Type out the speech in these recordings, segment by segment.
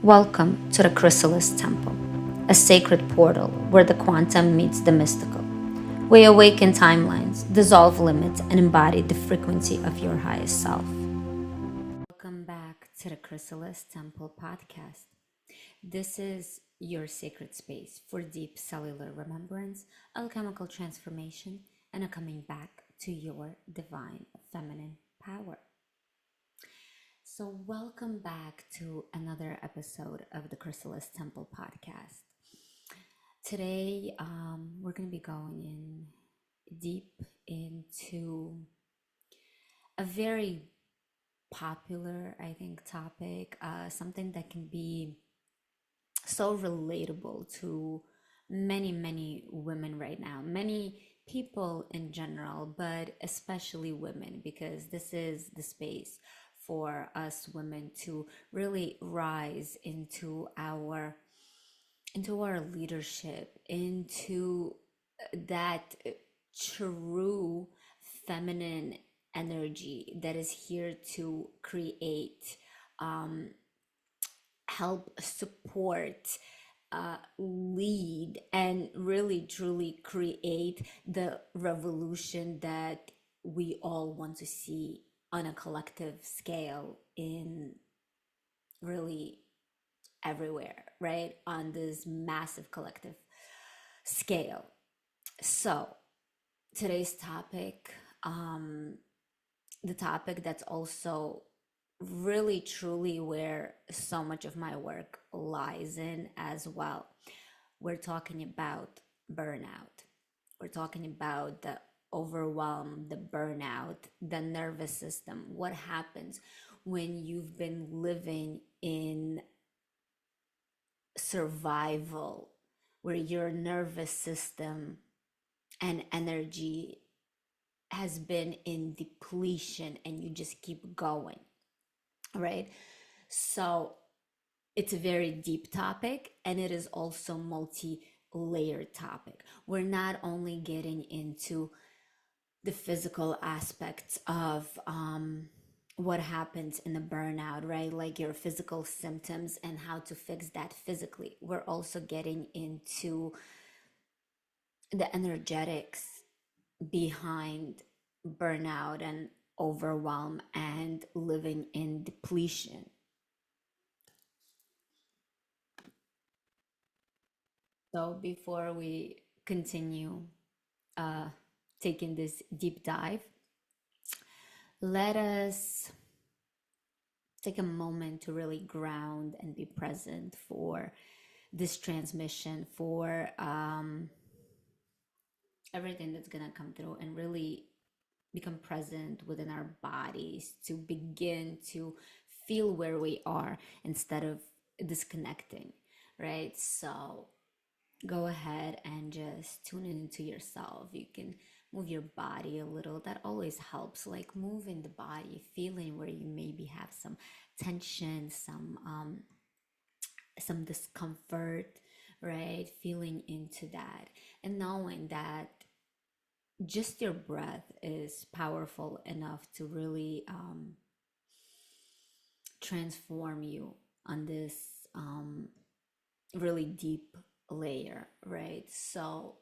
Welcome to the Chrysalis Temple, a sacred portal where the quantum meets the mystical. We awaken timelines, dissolve limits, and embody the frequency of your highest self. Welcome back to the Chrysalis Temple podcast. This is your sacred space for deep cellular remembrance, alchemical transformation, and a coming back to your divine feminine power. So, welcome back to another episode of the Chrysalis Temple podcast. Today, we're going to be going in deep into a very popular, I think, topic, something that can be so relatable to many women right now, many people in general, but especially women, because this is the space for us women to really rise into our leadership, into that true feminine energy that is here to create, um, help support, lead, and really truly create the revolution that we all want to see on a collective scale in really everywhere, right? On this massive collective scale. So, today's topic, the topic that's also really truly where so much of my work lies in as well. We're talking about burnout. We're talking about the overwhelm, the burnout, the nervous system. What happens when you've been living in survival, where your nervous system and energy has been in depletion and you just keep going, right? So it's a very deep topic, and it is also multi-layered topic. We're not only getting into the physical aspects of what happens in the burnout, right? Like your physical symptoms and how to fix that physically. We're also getting into the energetics behind burnout and overwhelm and living in depletion. So before we continue uh, taking this deep dive, let us take a moment to really ground and be present for this transmission, for everything that's going to come through, and really become present within our bodies to begin to feel where we are instead of disconnecting, right? So go ahead and just tune into yourself. You can move your body a little. That always helps, like moving the body, feeling where you maybe have some tension, some discomfort, right? Feeling into that and knowing that just your breath is powerful enough to really transform you on this really deep layer, right? So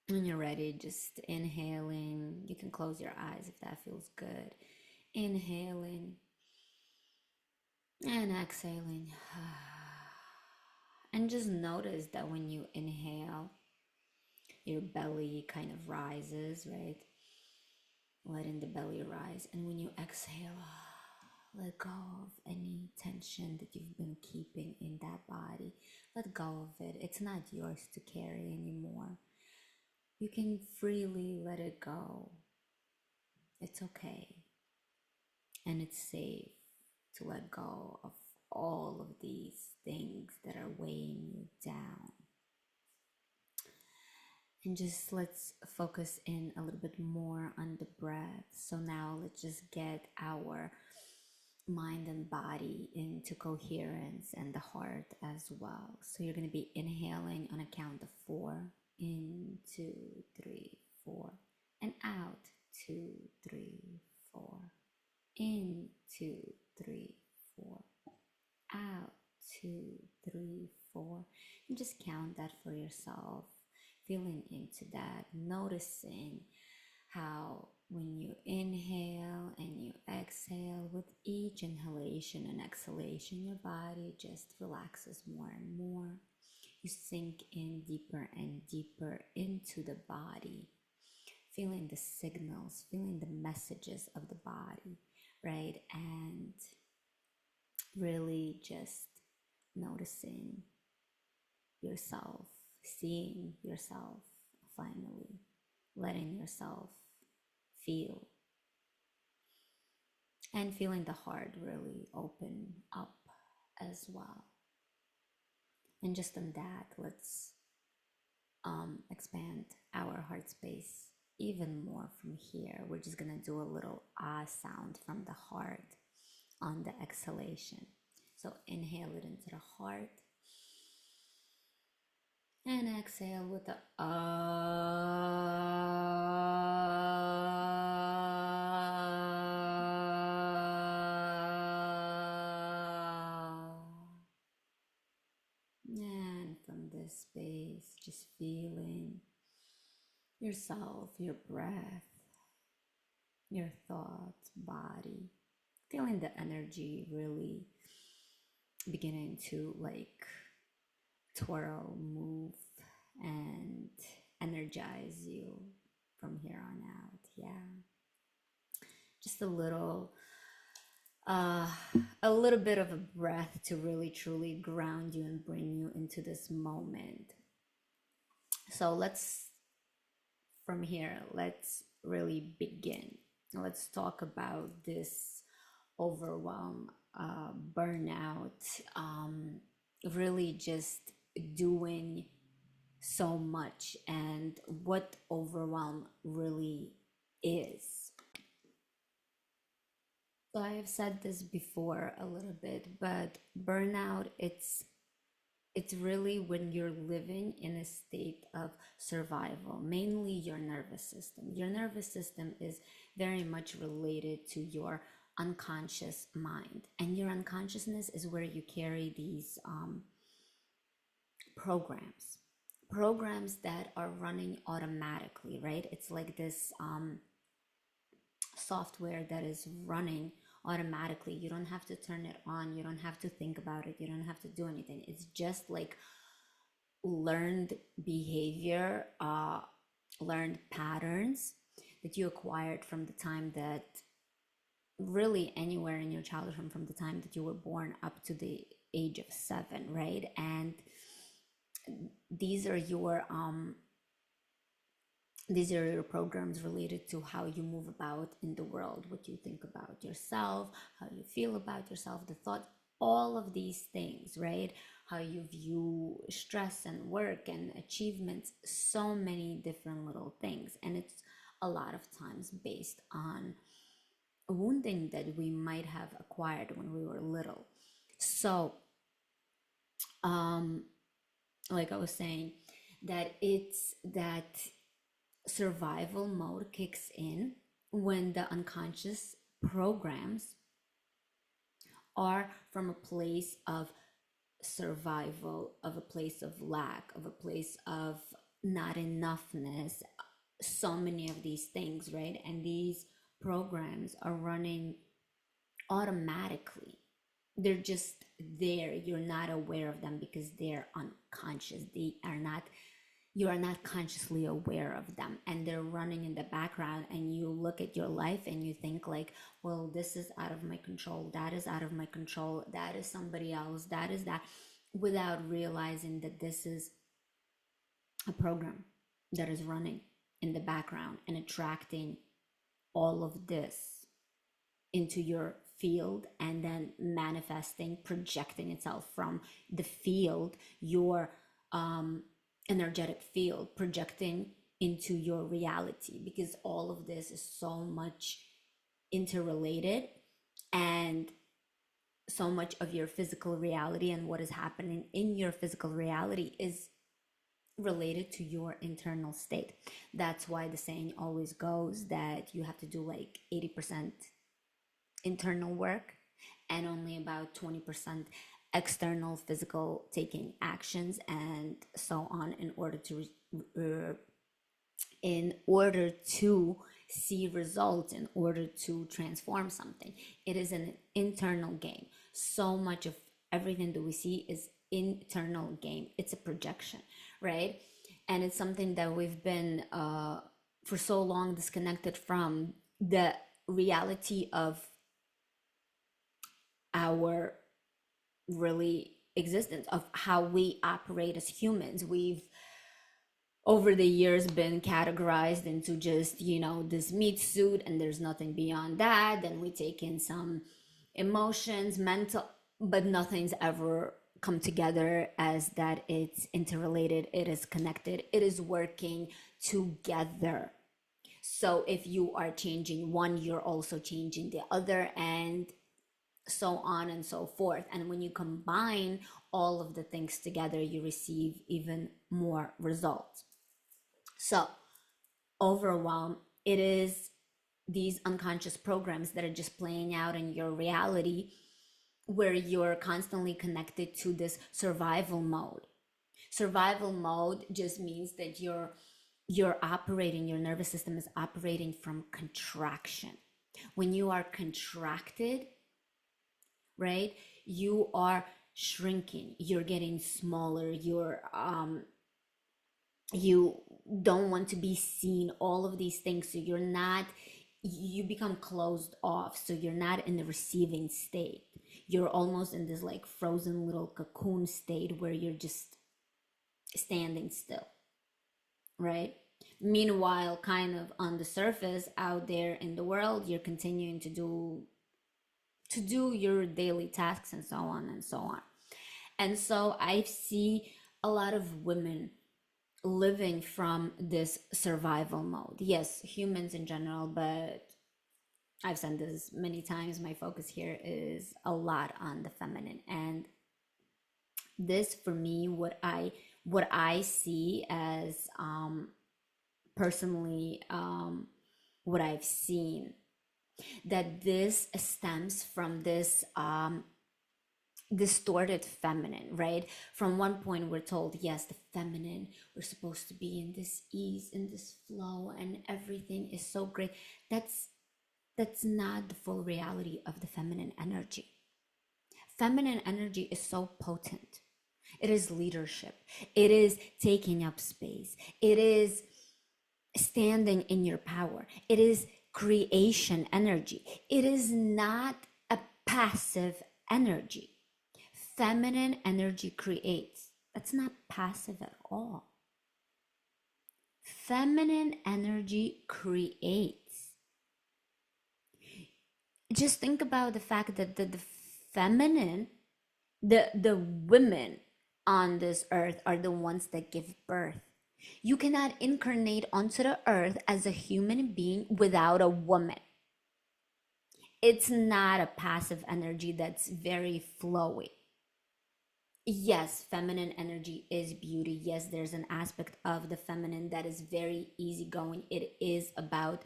when you're ready, just inhaling. You can close your eyes if that feels good. Inhaling and exhaling. And just notice that when you inhale, your belly kind of rises, right? Letting the belly rise. And when you exhale, let go of any tension that you've been keeping in that body. Let go of it. It's not yours to carry anymore. You can freely let it go. It's okay. And it's safe to let go of all of these things that are weighing you down. And just let's focus in a little bit more on the breath. So now let's just get our mind and body into coherence and the heart as well. So you're going to be inhaling on a count of 4. In, 2, 3, 4. And out, 2, 3, 4. In, 2, 3, 4. Out, 2, 3, 4, and just count that for yourself, feeling into that, noticing how when you inhale and you exhale, with each inhalation and exhalation, your body just relaxes more and more. You sink in deeper and deeper into the body, feeling the signals, feeling the messages of the body, right? And really just noticing yourself, seeing yourself finally, letting yourself feel, and feeling the heart really open up as well. And just on that, let's expand our heart space even more from here. We're just gonna do a little ah sound from the heart on the exhalation. So inhale it into the heart and exhale with the and from this space, just feeling yourself, your breath, your thoughts, body, feeling the energy really beginning to like twirl, move, and energize you from here on out. Yeah, just a little bit of a breath to really truly ground you and bring you into this moment. So from here, let's really begin. Let's talk about this overwhelm, burnout, really just doing so much, and what overwhelm really is. So I have said this before a little bit, but burnout, it's really when you're living in a state of survival, mainly your nervous system. Your nervous system is very much related to your unconscious mind, and your unconsciousness is where you carry these programs that are running automatically, right? It's like this software that is running automatically. You don't have to turn it on, you don't have to think about it, you don't have to do anything. It's just like learned behavior, learned patterns that you acquired from the time that really anywhere in your childhood, from the time that you were born up to the age of 7, right? And these are your programs related to how you move about in the world, what you think about yourself, how you feel about yourself, the thoughts, all of these things, right? How you view stress and work and achievements, so many different little things. And it's a lot of times based on wounding that we might have acquired when we were little. So, like I was saying, that it's that survival mode kicks in when the unconscious programs are from a place of survival, of a place of lack, of a place of not enoughness, so many of these things, right? And these programs are running automatically. They're just there. You're not aware of them because they're unconscious. You are not consciously aware of them, and they're running in the background. And you look at your life and you think like, well, this is out of my control, that is out of my control, that is somebody else, that is that, without realizing that this is a program that is running in the background and attracting all of this into your field, and then manifesting, projecting itself from the field, your energetic field, projecting into your reality, because all of this is so much interrelated, and so much of your physical reality and what is happening in your physical reality is related to your internal state. That's why the saying always goes that you have to do like 80% internal work and only about 20% external physical taking actions and so on in order to see results, in order to transform something. It is an internal game. So much of everything that we see is internal game. It's a projection, right? And it's something that we've been for so long disconnected from the reality of our really existence, of how we operate as humans. We've over the years been categorized into just, this meat suit, and there's nothing beyond that. Then we take in some emotions, mental, but nothing's ever come together as that it's interrelated, it is connected, it is working together. So if you are changing one, you're also changing the other, and so on and so forth. And when you combine all of the things together, you receive even more results. So, overwhelm, it is these unconscious programs that are just playing out in your reality, where you're constantly connected to this survival mode. Survival mode just means that you're operating, your nervous system is operating from contraction. When you are contracted, right, you are shrinking, you're getting smaller, you don't want to be seen, all of these things. So you become closed off, so you're not in the receiving state. You're almost in this like frozen little cocoon state where you're just standing still, right? Meanwhile, kind of on the surface out there in the world, you're continuing to do your daily tasks and so on and so on. And so I see a lot of women living from this survival mode. Yes, humans in general, but I've said this many times, my focus here is a lot on the feminine. And this, for me, what I see as personally, what I've seen, that this stems from this distorted feminine, right? From one point we're told, yes, the feminine, we're supposed to be in this ease, in this flow, and everything is so great. That's not the full reality of the feminine energy. Feminine energy is so potent. It is leadership, it is taking up space, it is standing in your power, it is creation energy. It is not a passive energy. Feminine energy creates. That's not passive at all. Feminine energy creates. Just think about the fact that the feminine, the women on this earth are the ones that give birth. You cannot incarnate onto the earth as a human being without a woman. It's not a passive energy that's very flowy. Yes, feminine energy is beauty. Yes, there's an aspect of the feminine that is very easygoing. It is about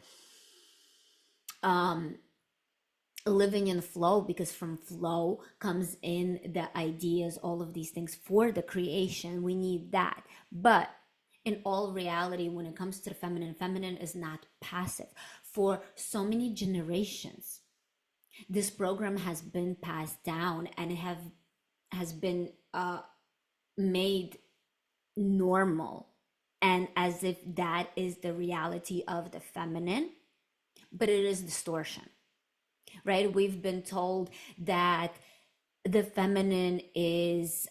living in flow, because from flow comes in the ideas, all of these things for the creation. We need that. But in all reality, when it comes to the feminine is not passive. For so many generations, this program has been passed down, and it has been made normal, and as if that is the reality of the feminine, but it is distortion, right? We've been told that the feminine is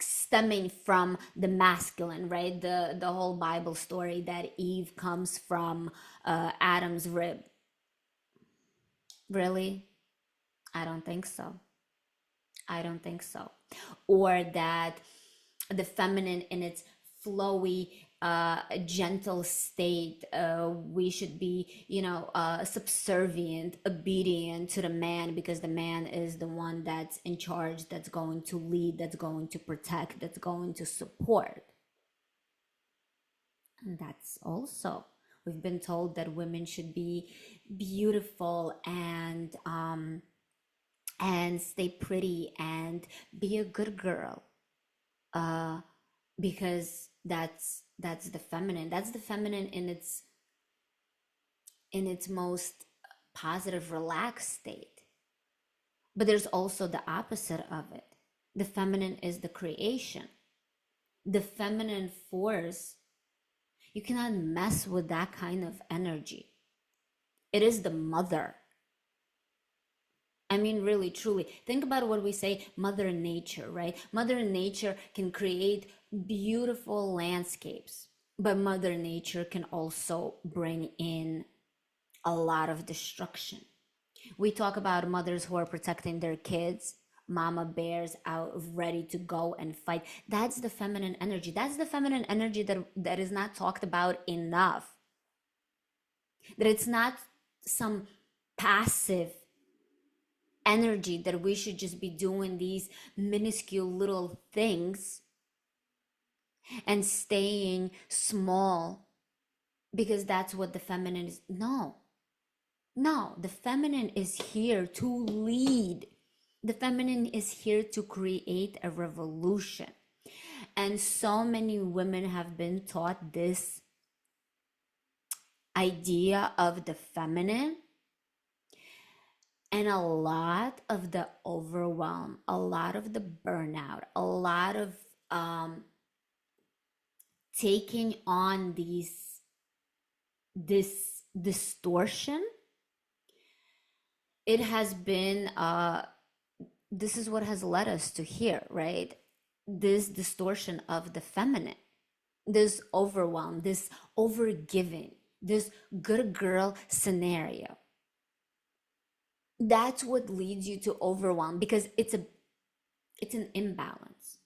stemming from the masculine, right? The whole Bible story that Eve comes from Adam's rib. Really? I don't think so. Or that the feminine in its flowy, gentle state, we should be, subservient, obedient to the man, because the man is the one that's in charge, that's going to lead, that's going to protect, that's going to support. And that's also We've been told that women should be beautiful and stay pretty and be a good girl, uh, because that's the feminine. That's the feminine in its most positive, relaxed state. But there's also the opposite of it. The feminine is the creation. The feminine force, you cannot mess with that kind of energy. It is the mother. I mean, really, truly, think about what we say, Mother Nature, right? Mother Nature can create beautiful landscapes, but Mother Nature can also bring in a lot of destruction. We talk about mothers who are protecting their kids, mama bears out ready to go and fight. That's the feminine energy. That's the feminine energy that is not talked about enough. That it's not some passive energy that we should just be doing these minuscule little things and staying small because that's what the feminine is. No, the feminine is here to lead. The feminine is here to create a revolution. And so many women have been taught this idea of the feminine, and a lot of the overwhelm, a lot of the burnout, a lot of taking on this distortion, it has been this is what has led us to here, right? This distortion of the feminine, this overwhelm, this overgiving, this good girl scenario. That's what leads you to overwhelm, because it's an imbalance.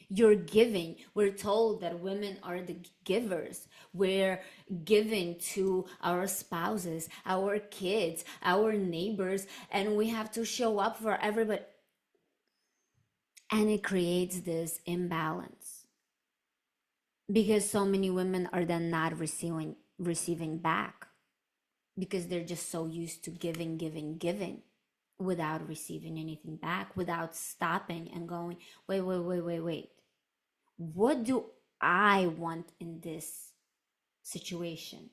You're giving. We're told that women are the givers. We're giving to our spouses, our kids, our neighbors, and we have to show up for everybody. And it creates this imbalance because so many women are then not receiving back, because they're just so used to giving without receiving anything back, without stopping and going, wait. What do I want in this situation?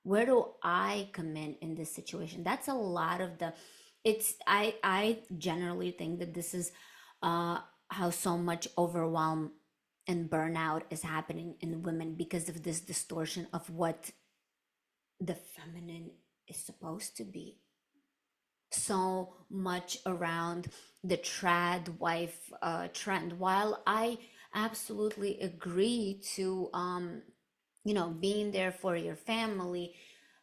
Where do I come in this situation? That's a lot of I generally think that this is how so much overwhelm and burnout is happening in women, because of this distortion of what the feminine is supposed to be. So much around the trad wife trend. While I absolutely agree to being there for your family,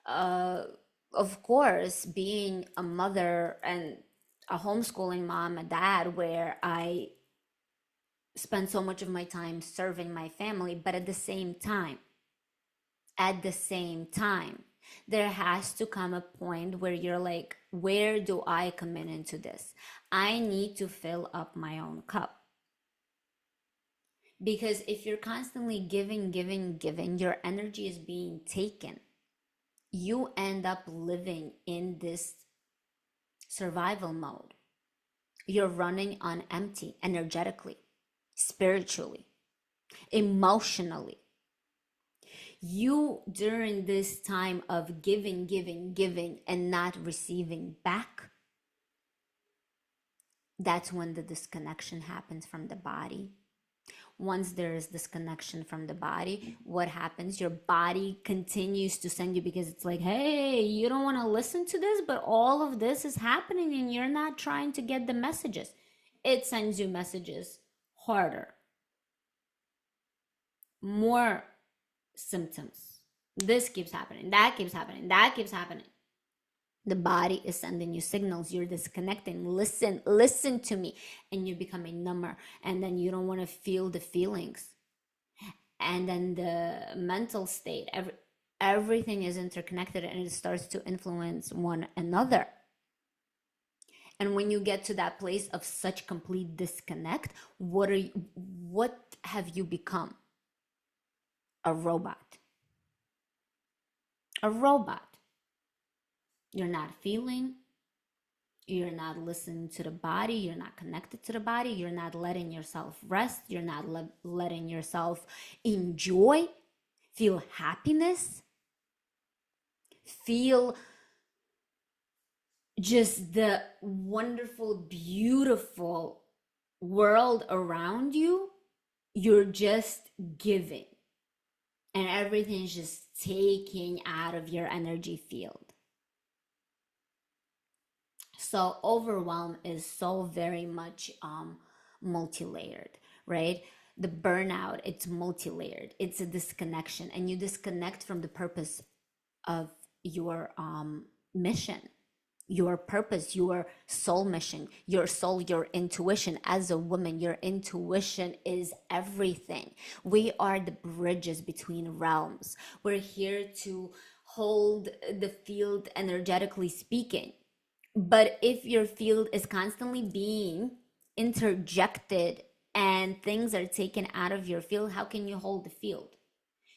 of course, being a mother and a homeschooling mom, a dad, where I spend so much of my time serving my family, but at the same time, there has to come a point where you're like, where do I come in into this? I need to fill up my own cup. Because if you're constantly giving, your energy is being taken. You end up living in this survival mode. You're running on empty energetically, spiritually, emotionally. You, during this time of giving and not receiving back, that's when the disconnection happens from the body. Once there is disconnection from the body, what happens? Your body continues to send you, because it's like, hey, you don't want to listen to this, but all of this is happening and you're not trying to get the messages. It sends you messages harder, more symptoms. This keeps happening, that keeps happening, that keeps happening. The body is sending you signals. You're disconnecting. Listen to me. And you become a number. And then you don't want to feel the feelings. And then the mental state, everything is interconnected, and it starts to influence one another. And when you get to that place of such complete disconnect, what have you become? A robot. a robot. You're not feeling, you're not listening to the body, you're not connected to the body, you're not letting yourself rest, you're not letting yourself enjoy, feel happiness, feel just the wonderful, beautiful world around you. You're just giving, and everything's just taking out of your energy field. So overwhelm is so very much multi-layered, right? The burnout, it's multi-layered. It's a disconnection, and you disconnect from the purpose of your mission, your purpose, your soul mission, your soul, your intuition. As a woman, your intuition is everything. We are the bridges between realms. We're here to hold the field, energetically speaking. But if your field is constantly being interjected and things are taken out of your field, how can you hold the field?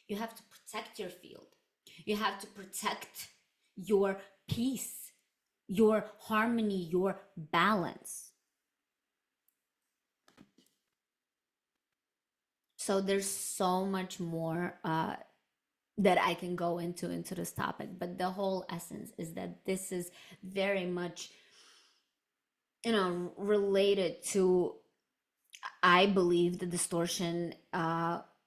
You have to protect your field. You have to protect your peace, your harmony, your balance. So there's so much more that I can go into this topic, but the whole essence is that this is very much, related to, I believe, the distortion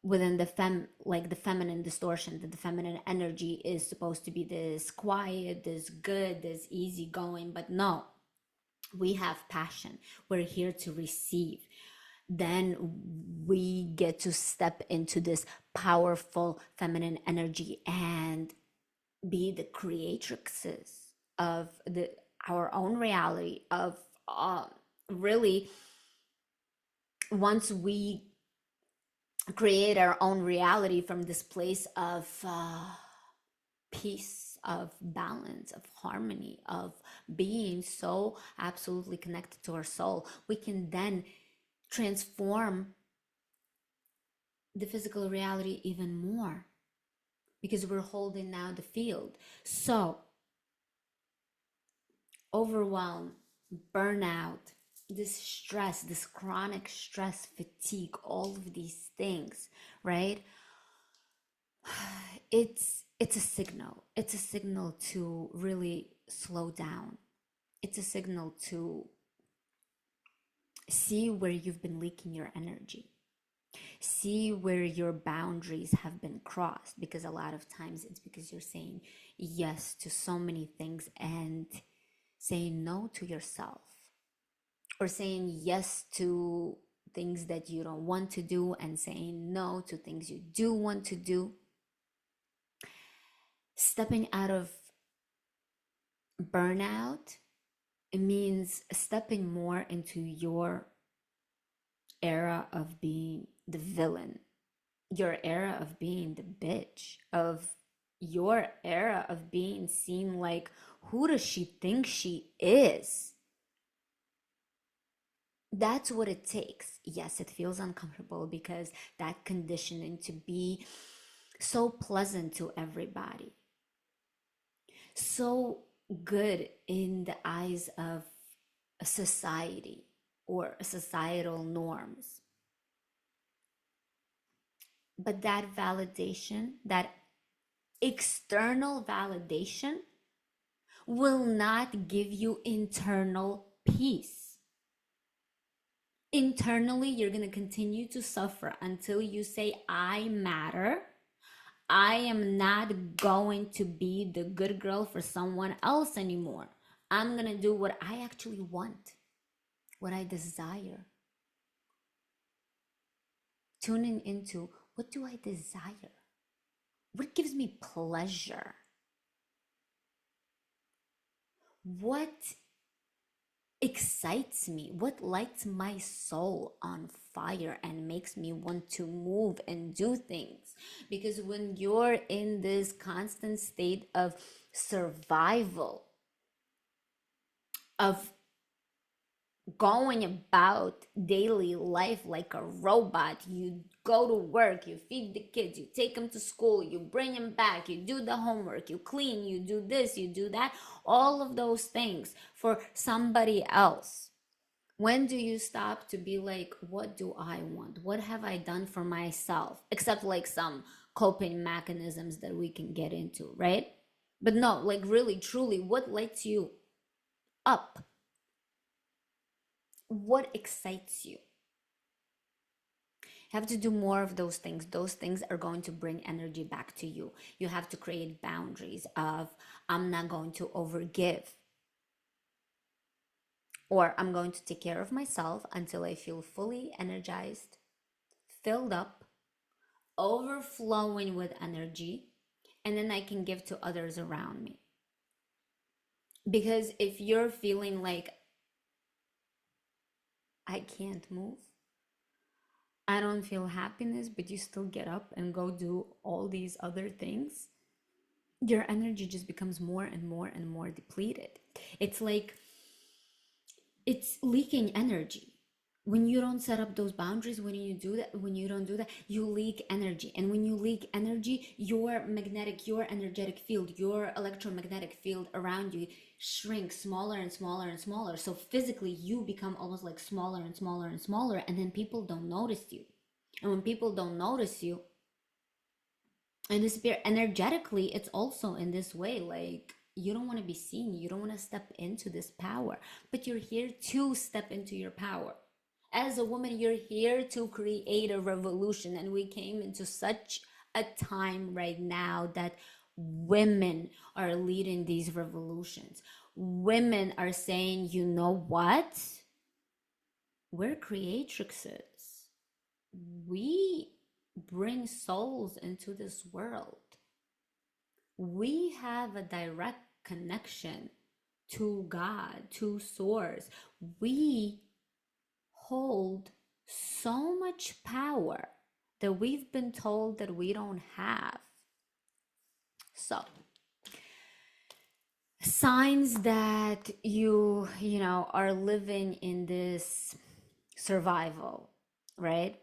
within the feminine distortion, that the feminine energy is supposed to be this quiet, this good, this easygoing, but no, we have passion. We're here to receive. Then we get to step into this powerful feminine energy and be the creatrixes of our own reality, of really, once we create our own reality from this place of peace, of balance, of harmony, of being so absolutely connected to our soul, we can then transform the physical reality even more, because we're holding now the field. So overwhelm, burnout, this stress, this chronic stress, fatigue, all of these things, right? It's a signal. It's a signal to really slow down. It's a signal to see where you've been leaking your energy. See where your boundaries have been crossed, because a lot of times it's because you're saying yes to so many things and saying no to yourself, or saying yes to things that you don't want to do and saying no to things you do want to do. Stepping out of burnout, it means stepping more into your era of being the villain, your era of being the bitch, of your era of being seen like, who does she think she is? That's what it takes. Yes, it feels uncomfortable because that conditioning to be so pleasant to everybody, so good in the eyes of a society or societal norms. But that validation, that external validation, will not give you internal peace. Internally, you're going to continue to suffer until you say, I matter. I am not going to be the good girl for someone else anymore. I'm going to do what I actually want, what I desire. Tuning into, what do I desire? What gives me pleasure? What excites me? What lights my soul on fire and makes me want to move and do things? Because when you're in this constant state of survival, of going about daily life like a robot, you go to work, you feed the kids, you take them to school, you bring them back, you do the homework, you clean, you do this, you do that, all of those things for somebody else. When do you stop to be like, what do I want? What have I done for myself? Except like some coping mechanisms that we can get into, right? But no, like really, truly, what lights you up? What excites you? You have to do more of those things. Those things are going to bring energy back to you. You have to create boundaries of, I'm not going to overgive, or I'm going to take care of myself until I feel fully energized, filled up, overflowing with energy, and then I can give to others around me. Because if you're feeling like, I can't move, I don't feel happiness, but you still get up and go do all these other things, your energy just becomes more and more and more depleted. It's like it's leaking energy. When you don't set up those boundaries, when you don't do that, you leak energy. And when you leak energy, your magnetic, your energetic field, your electromagnetic field around you shrinks smaller and smaller and smaller. So physically, you become almost like smaller and smaller and smaller, and then people don't notice you. And when people don't notice you and disappear energetically, it's also in this way, like you don't want to be seen, you don't want to step into this power, but you're here to step into your power. As a woman, you're here to create a revolution, and we came into such a time right now that women are leading these revolutions. Women are saying, you know what, we're creatrixes, we bring souls into this world, we have a direct connection to God, to source. We hold so much power that we've been told that we don't have. So, signs that you know, are living in this survival, right?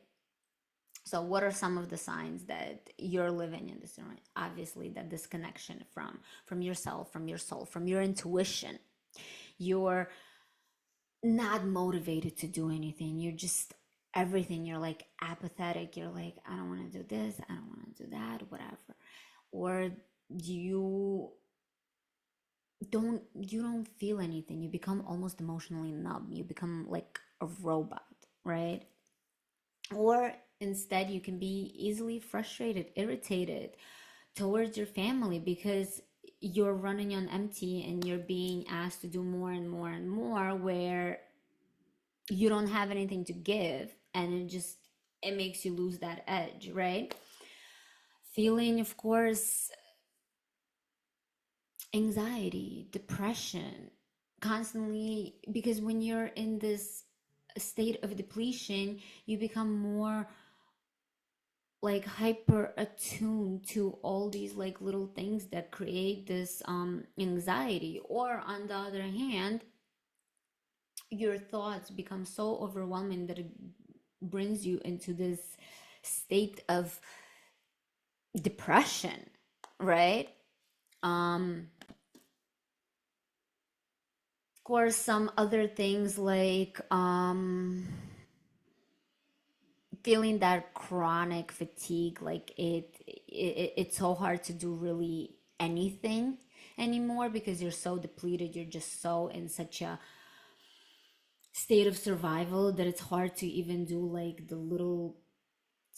So what are some of the signs that you're living in this? Obviously, that disconnection from yourself, from your soul, from your intuition. You're not motivated to do anything. You're just everything. You're like apathetic. You're like, I don't want to do this, I don't want to do that, whatever. Or you don't feel anything. You become almost emotionally numb. You become like a robot, right? Or instead, you can be easily frustrated, irritated towards your family because you're running on empty and you're being asked to do more and more and more, where you don't have anything to give, and it makes you lose that edge, right? Feeling, of course, anxiety, depression, constantly, because when you're in this state of depletion, you become more like hyper attuned to all these like little things that create this anxiety. Or on the other hand, your thoughts become so overwhelming that it brings you into this state of depression, right? Of course, some other things like feeling that chronic fatigue, like it's so hard to do really anything anymore because you're so depleted, you're just so in such a state of survival that it's hard to even do like the little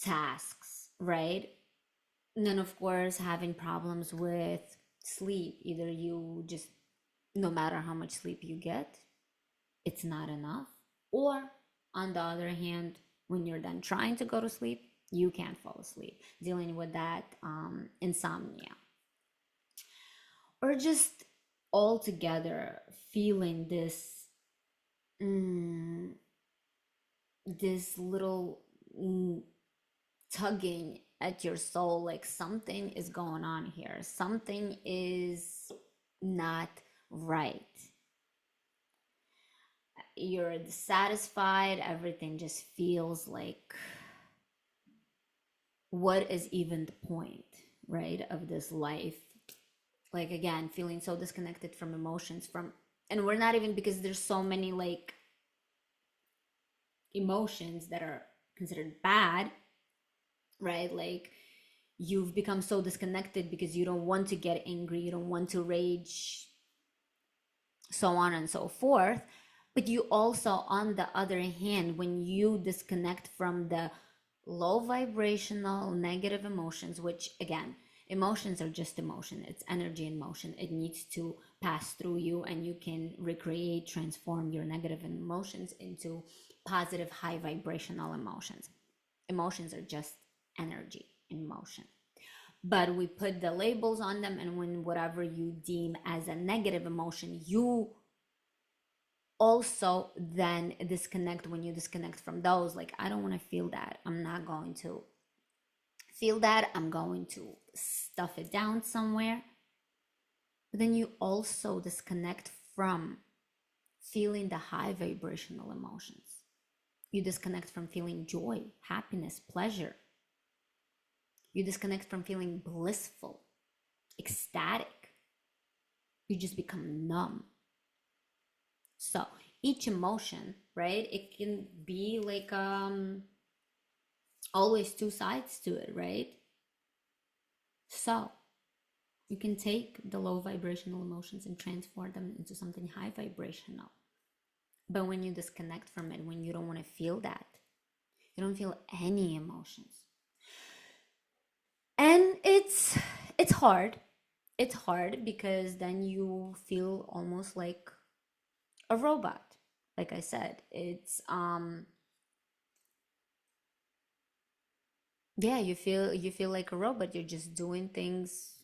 tasks, right? And then of course, having problems with sleep. Either you just, no matter how much sleep you get, it's not enough. Or on the other hand, when you're then trying to go to sleep, you can't fall asleep, dealing with that insomnia. Or just altogether feeling mm, this little tugging at your soul, like something is going on here, something is not right. You're dissatisfied, everything just feels like what is even the point, right, of this life? Like, again, feeling so disconnected from emotions, from, and we're not even, because there's so many like emotions that are considered bad, right? Like, you've become so disconnected because you don't want to get angry, you don't want to rage, so on and so forth. But you also, on the other hand, when you disconnect from the low vibrational negative emotions, which again, emotions are just emotion, it's energy in motion, it needs to pass through you, and you can recreate, transform your negative emotions into positive high vibrational emotions. Emotions are just energy in motion, but we put the labels on them, and when whatever you deem as a negative emotion, you also then disconnect. When you disconnect from those, like, I don't want to feel that, I'm not going to feel that, I'm going to stuff it down somewhere. But then you also disconnect from feeling the high vibrational emotions. You disconnect from feeling joy, happiness, pleasure. You disconnect from feeling blissful, ecstatic. You just become numb. So each emotion, right, it can be like always two sides to it, right? So you can take the low vibrational emotions and transform them into something high vibrational. But when you disconnect from it, when you don't want to feel that, you don't feel any emotions. And it's hard. It's hard because then you feel almost like a robot. Like I said, it's yeah, you feel like a robot. You're just doing things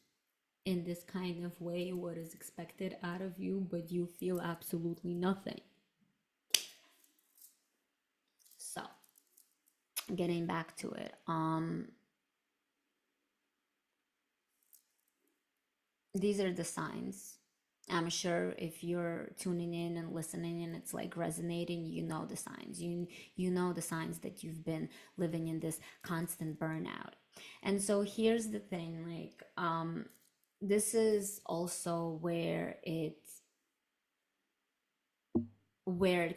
in this kind of way, what is expected out of you, but you feel absolutely nothing. So getting back to it, these are the signs. I'm sure if you're tuning in and listening and it's like resonating, you know the signs. You know the signs that you've been living in this constant burnout. And so here's the thing, like, this is also where it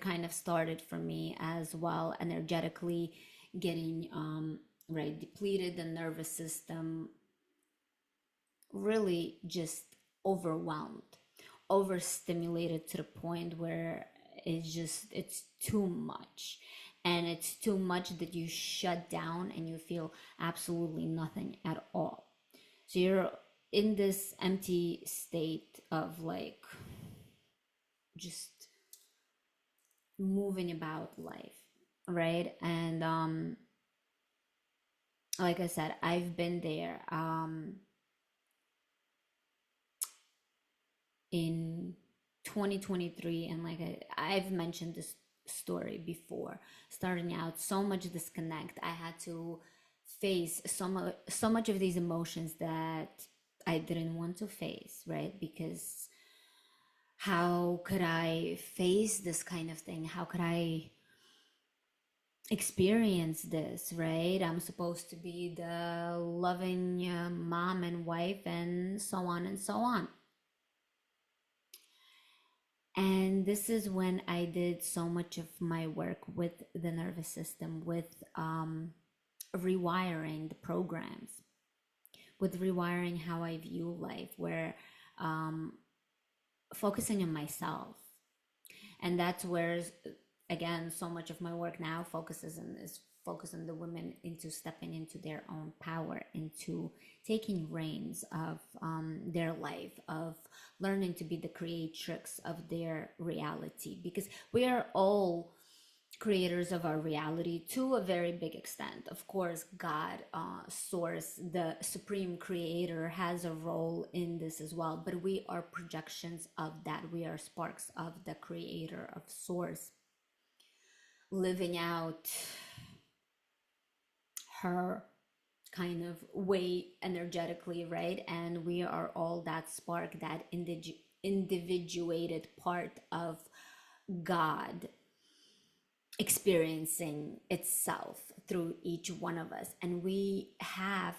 kind of started for me as well, energetically getting right, depleted, the nervous system really just overwhelmed, overstimulated to the point where it's too much, and it's too much that you shut down and you feel absolutely nothing at all. So you're in this empty state of like just moving about life, right? And like I said, I've been there in 2023, and like I've mentioned this story before. Starting out, so much disconnect, I had to face so much of these emotions that I didn't want to face, right? Because how could I face this kind of thing? How could I experience this, right? I'm supposed to be the loving mom and wife, and so on and so on. And this is when I did so much of my work with the nervous system, with rewiring the programs, with rewiring how I view life, where um, focusing on myself. And that's where, again, so much of my work now is focus on the women into stepping into their own power, into taking reins of their life, of learning to be the creatrix of their reality, because we are all creators of our reality to a very big extent. Of course, God, source, the supreme creator, has a role in this as well, but we are projections of that. We are sparks of the creator, of source, living out her kind of way energetically, right? And we are all that spark, that individuated part of God. experiencing itself through each one of us. And we have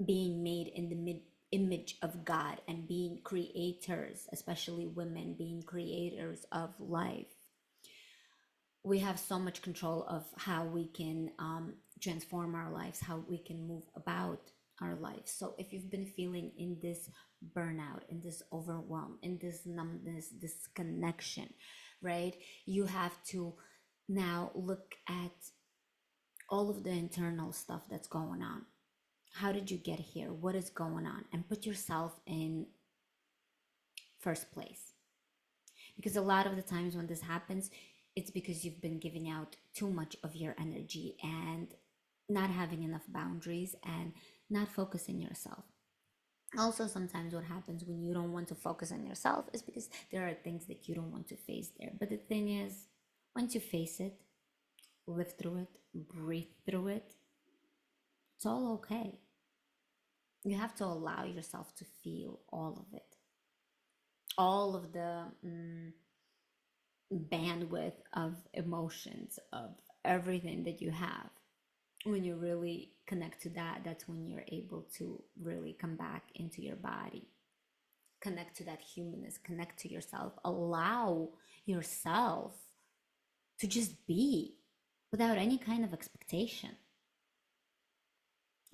being made in the image of God and being creators, especially women being creators of life. We have so much control of how we can transform our lives, how we can move about our lives. So if you've been feeling in this burnout, in this overwhelm, in this numbness, this connection, right, you have to now look at all of the internal stuff that's going on. How did you get here? What is going on? And put yourself in first place. Because a lot of the times when this happens, it's because you've been giving out too much of your energy and not having enough boundaries and not focusing yourself. Also, sometimes what happens when you don't want to focus on yourself is because there are things that you don't want to face there. But the thing is, once you face it, live through it, breathe through it, it's all okay. You have to allow yourself to feel all of it, all of the bandwidth of emotions, of everything that you have. When you really connect to that, that's when you're able to really come back into your body, connect to that humanness, connect to yourself, allow yourself to just be without any kind of expectation.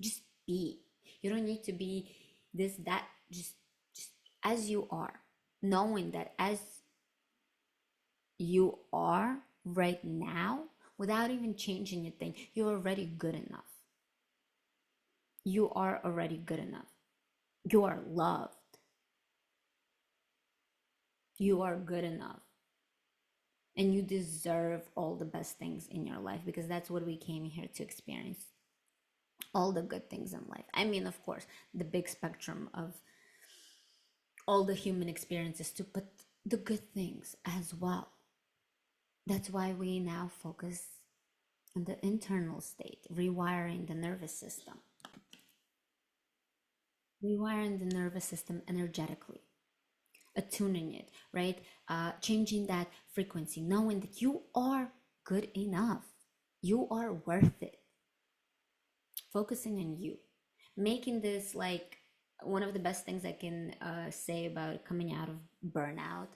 Just be. You don't need to be this, that, just as you are, knowing that as you are right now, without even changing a thing, you're already good enough. You are already good enough. You are loved. You are good enough. And you deserve all the best things in your life, because that's what we came here to experience. All the good things in life. I mean, of course, the big spectrum of all the human experiences too, but the good things as well. That's why we now focus on the internal state, rewiring the nervous system. Rewiring the nervous system energetically, attuning it, right? Changing that frequency, knowing that you are good enough. You are worth it. Focusing on you, making this like one of the best things I can say about coming out of burnout.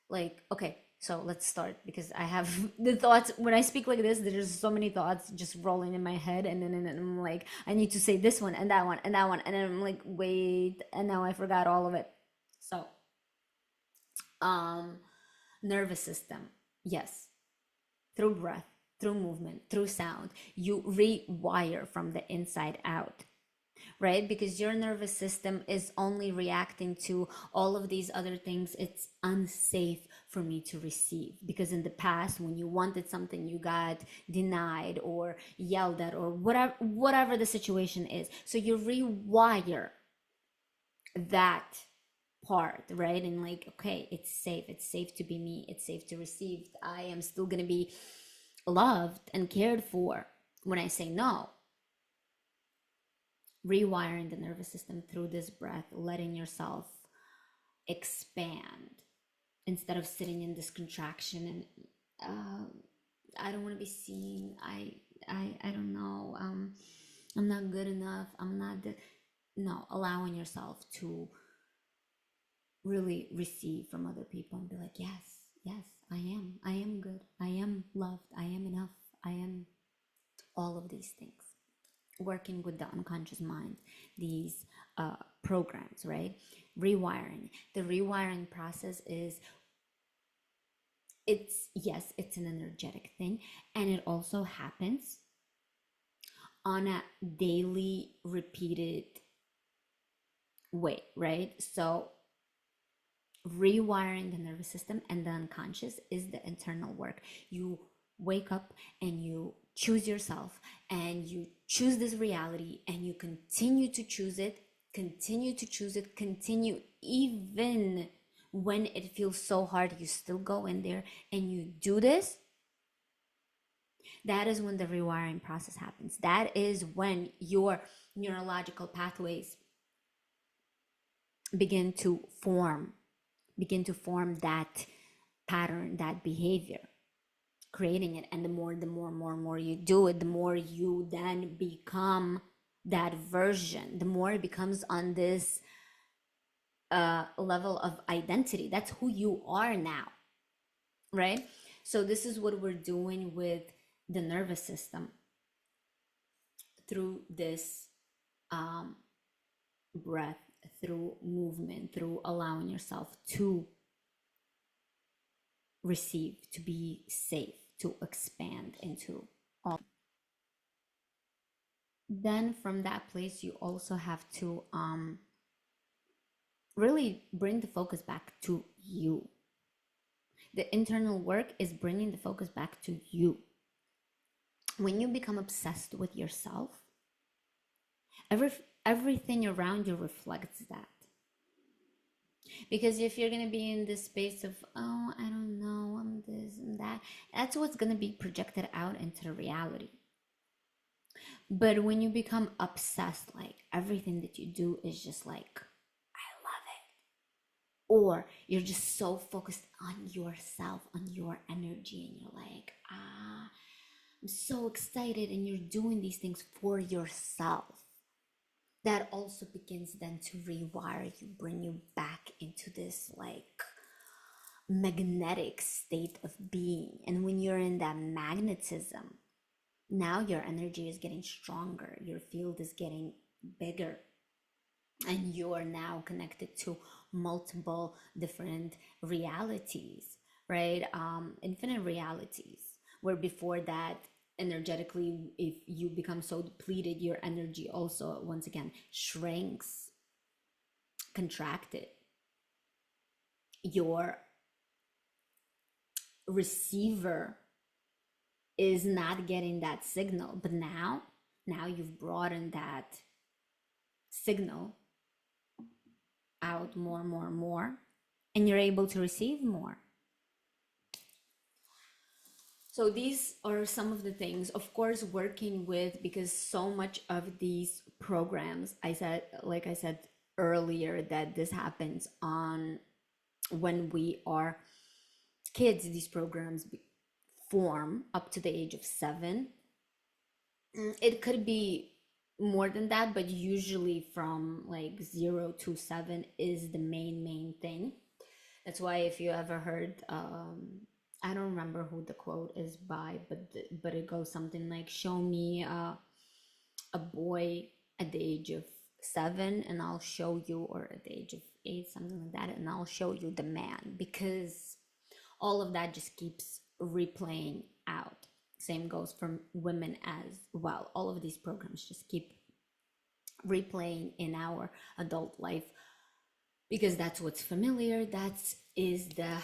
Like, okay, so let's start, because I have the thoughts when I speak like this. There's so many thoughts just rolling in my head, and then I'm like, I need to say this one and that one and that one, and then I'm like, wait, and now I forgot all of it. So, nervous system, yes, through breath, through movement, through sound, you rewire from the inside out, right? Because your nervous system is only reacting to all of these other things it's unsafe for me to receive. Because in the past, when you wanted something, you got denied or yelled at, or whatever the situation is. So you rewire that part, right? And like, okay, it's safe to be me, it's safe to receive, I am still gonna be loved and cared for when I say no. Rewiring the nervous system through this breath, letting yourself expand instead of sitting in this contraction and I don't want to be seen, I don't know, I'm not good enough, I'm not no, allowing yourself to really receive from other people and be like, yes, I am good, I am loved, I am enough, I am all of these things. Working with the unconscious mind, these programs, right? Rewiring. The rewiring process is, it's an energetic thing, and it also happens on a daily repeated way, right? So rewiring the nervous system and the unconscious is the internal work. You wake up and you choose yourself, and you choose this reality, and you continue to choose it, continue, even when it feels so hard, you still go in there and you do this. That is when the rewiring process happens. That is when your neurological pathways begin to form that pattern, that behavior. creating it. And the more you do it, the more you then become that version, the more it becomes on this level of identity. That's who you are now, right? So this is what we're doing with the nervous system through this breath, through movement, through allowing yourself to receive, to be safe, to expand into all. Then from that place, you also have to really bring the focus back to you. The internal work is bringing the focus back to you. When you become obsessed with yourself, everything around you reflects that. Because if you're going to be in this space of, oh, I don't know, I'm this and that, that's what's going to be projected out into the reality. But when you become obsessed, like everything that you do is just like, I love it. Or you're just so focused on yourself, on your energy, and you're like, I'm so excited, and you're doing these things for yourself. That also begins then to rewire you, bring you back into this like magnetic state of being. And when you're in that magnetism, now your energy is getting stronger, your field is getting bigger, and you're now connected to multiple different realities, right? Infinite realities, where before that, energetically, if you become so depleted, your energy also once again shrinks, contracted. Your receiver is not getting that signal, but now you've broadened that signal out more, and you're able to receive more. So these are some of the things, of course, working with, because so much of these programs, like I said earlier, that this happens on when we are kids. These programs form up to the age of 7. It could be more than that, but usually from like 0 to 7 is the main thing. That's why if you ever heard, I don't remember who the quote is by, but it goes something like, show me a boy at the age of 7 and I'll show you, or at the age of 8, something like that, and I'll show you the man. Because all of that just keeps replaying out. Same goes for women as well. All of these programs just keep replaying in our adult life, because that's what's familiar. That is the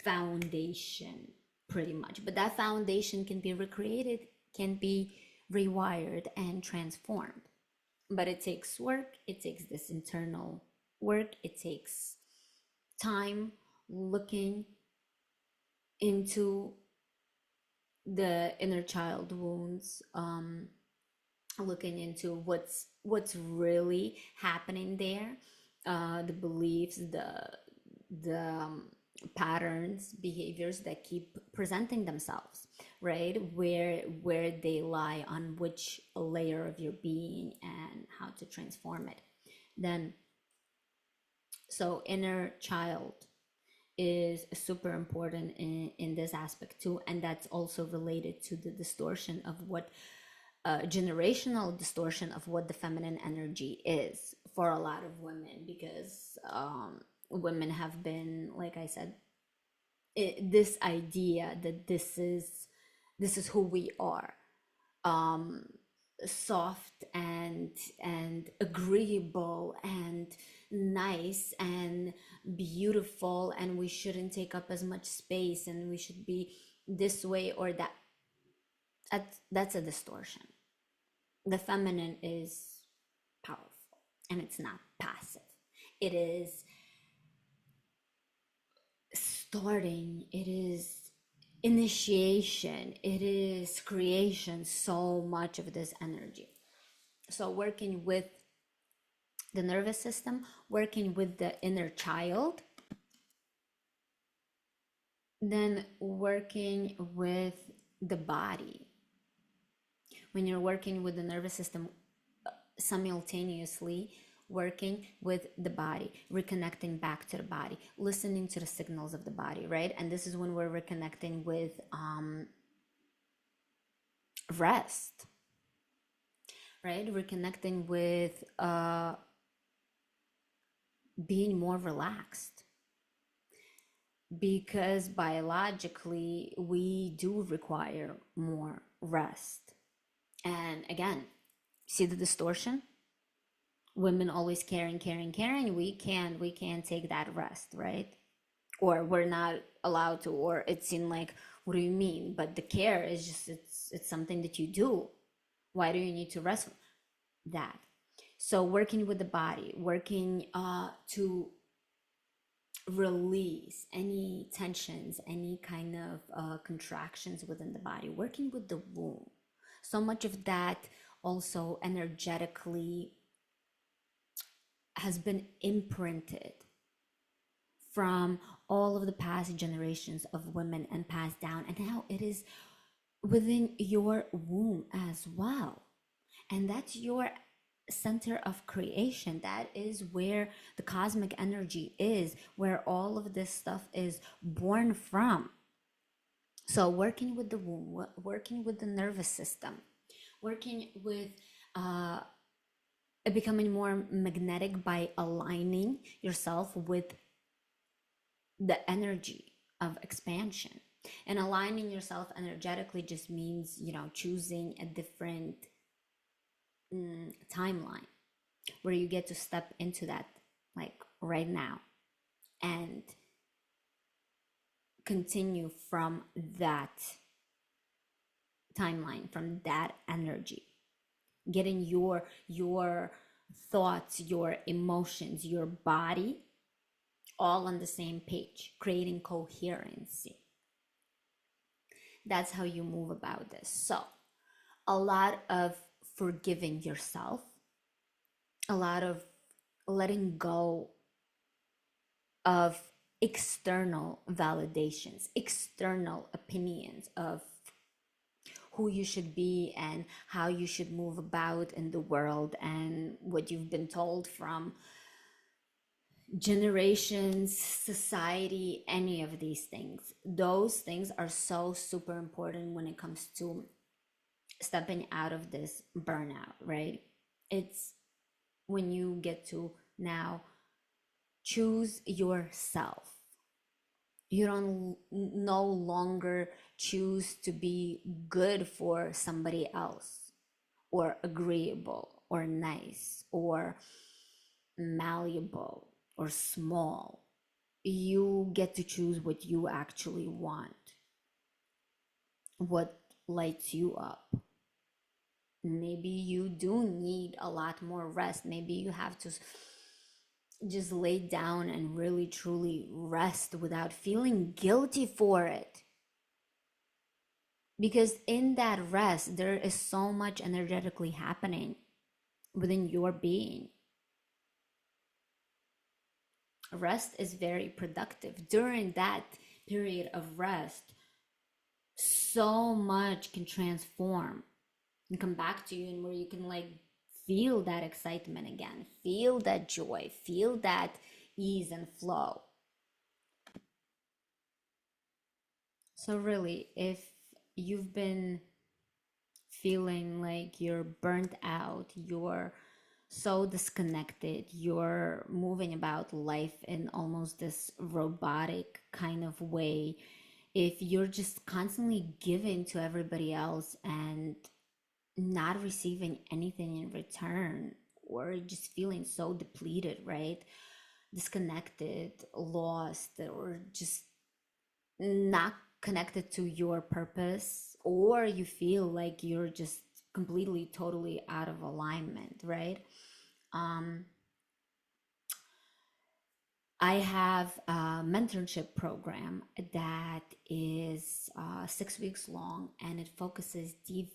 foundation, pretty much. But that foundation can be recreated, can be rewired and transformed. But it takes work. It takes this internal work. It takes time looking into the inner child wounds, looking into what's really happening there, the beliefs, the patterns, behaviors that keep presenting themselves, right? Where they lie on which layer of your being, and how to transform it. Then, so inner child is super important in this aspect too, and that's also related to the distortion of what generational distortion of what the feminine energy is for a lot of women, because women have been, like I said, this idea that this is who we are, soft and agreeable and nice and beautiful, and we shouldn't take up as much space, and we should be this way or that. That's a distortion. The feminine is powerful, and it's not passive. It is starting, it is initiation, it is creation, so much of this energy. So working with the nervous system, working with the inner child, Then working with the body. When you're working with the nervous system, simultaneously working with the body, reconnecting back to the body, listening to the signals of the body, right? And this is when we're reconnecting with rest, right? Reconnecting with being more relaxed, because biologically we do require more rest. And again, see the distortion? Women always caring, caring, caring. We can't take that rest, right? Or we're not allowed to, or it seemed like, what do you mean? But the care is just, it's something that you do. Why do you need to rest? That. So working with the body, working to release any tensions, any kind of contractions within the body, working with the womb. So much of that also energetically has been imprinted from all of the past generations of women and passed down, and now it is within your womb as well. And that's your center of creation. That is where the cosmic energy is, where all of this stuff is born from. So working with the womb, working with the nervous system, working with becoming more magnetic by aligning yourself with the energy of expansion. And aligning yourself energetically just means, choosing a different timeline where you get to step into that, like right now, and continue from that timeline, from that energy, getting your thoughts, your emotions, your body all on the same page, creating coherency. That's how you move about this. So a lot of forgiving yourself, a lot of letting go of external validations, external opinions of who you should be and how you should move about in the world, and what you've been told from generations, society, any of these things. Those things are so super important when it comes to stepping out of this burnout, right? It's when you get to now choose yourself. You don't no longer choose to be good for somebody else, or agreeable, or nice, or malleable, or small. You get to choose what you actually want, what lights you up. Maybe you do need a lot more rest. Maybe you have to just lay down and really truly rest without feeling guilty for it. Because in that rest, there is so much energetically happening within your being. Rest is very productive. During that period of rest, so much can transform and come back to you, and where you can like feel that excitement again, feel that joy, feel that ease and flow. So really, if you've been feeling like you're burnt out, you're so disconnected, you're moving about life in almost this robotic kind of way, if you're just constantly giving to everybody else and not receiving anything in return, or just feeling so depleted, right? Disconnected, lost, or just not connected to your purpose, or you feel like you're just completely totally out of alignment, right? um I have a mentorship program that is 6 weeks long, and it focuses deep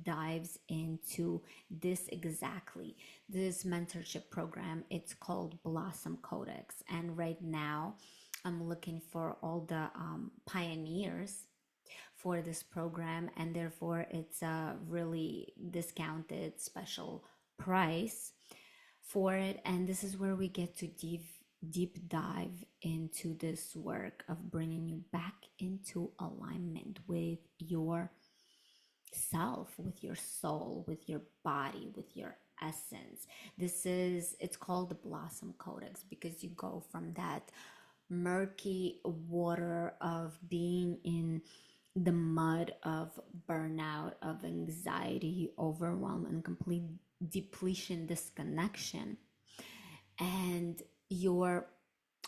dives into this exactly. This mentorship program, it's called Blossom Codex, and right now I'm looking for all the pioneers for this program, and therefore it's a really discounted special price for it. And this is where we get to deep dive into this work of bringing you back into alignment with your self, with your soul, with your body, with your essence. It's called the Blossom Codex because you go from that murky water of being in the mud of burnout, of anxiety, overwhelm, and complete depletion, disconnection. And you're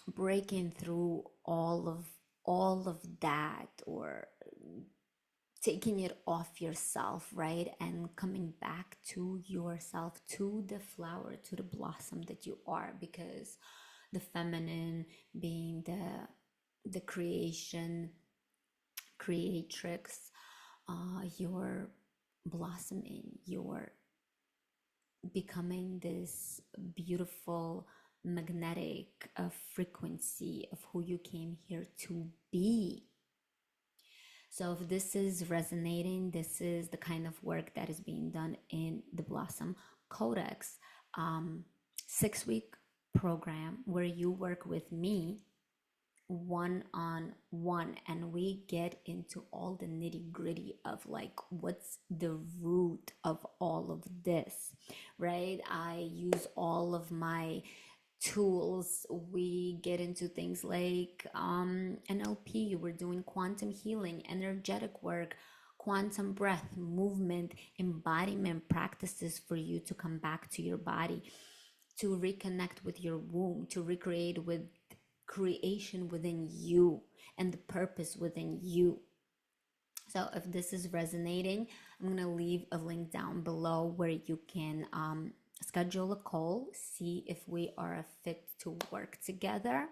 breaking through all of that, or taking it off yourself, right? And coming back to yourself, to the flower, to the blossom that you are, because the feminine being the creatrix, you're blossoming, you're becoming this beautiful magnetic frequency of who you came here to be. So if this is resonating, this is the kind of work that is being done in the Blossom Codex 6-week program where you work with me one-on-one, and we get into all the nitty-gritty of like what's the root of all of this, right? I use all of my tools. We get into things like NLP, we're doing quantum healing, energetic work, quantum breath, movement, embodiment practices for you to come back to your body, to reconnect with your womb, to recreate with creation within you and the purpose within you. So if this is resonating, I'm going to leave a link down below where you can schedule a call, see if we are a fit to work together.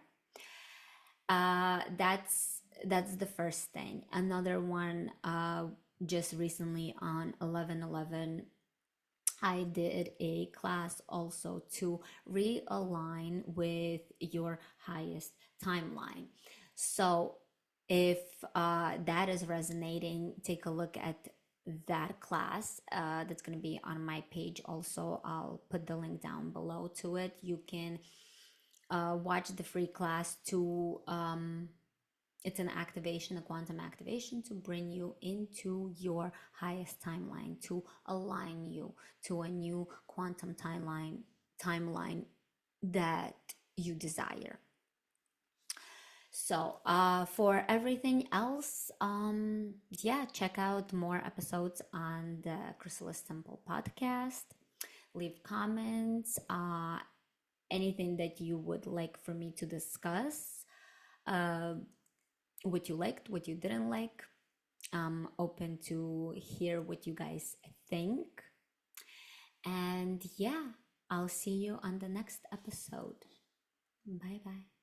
That's the first thing. Another one, just recently on 11/11, I did a class also to realign with your highest timeline. So if that is resonating, take a look at that class. That's going to be on my page also. I'll put the link down below to it. You can watch the free class to it's an activation, a quantum activation to bring you into your highest timeline, to align you to a new quantum timeline that you desire. So for everything else, check out more episodes on the Chrysalis Temple podcast. Leave comments, anything that you would like for me to discuss, what you liked, what you didn't like. I'm open to hear what you guys think. And yeah, I'll see you on the next episode. Bye bye.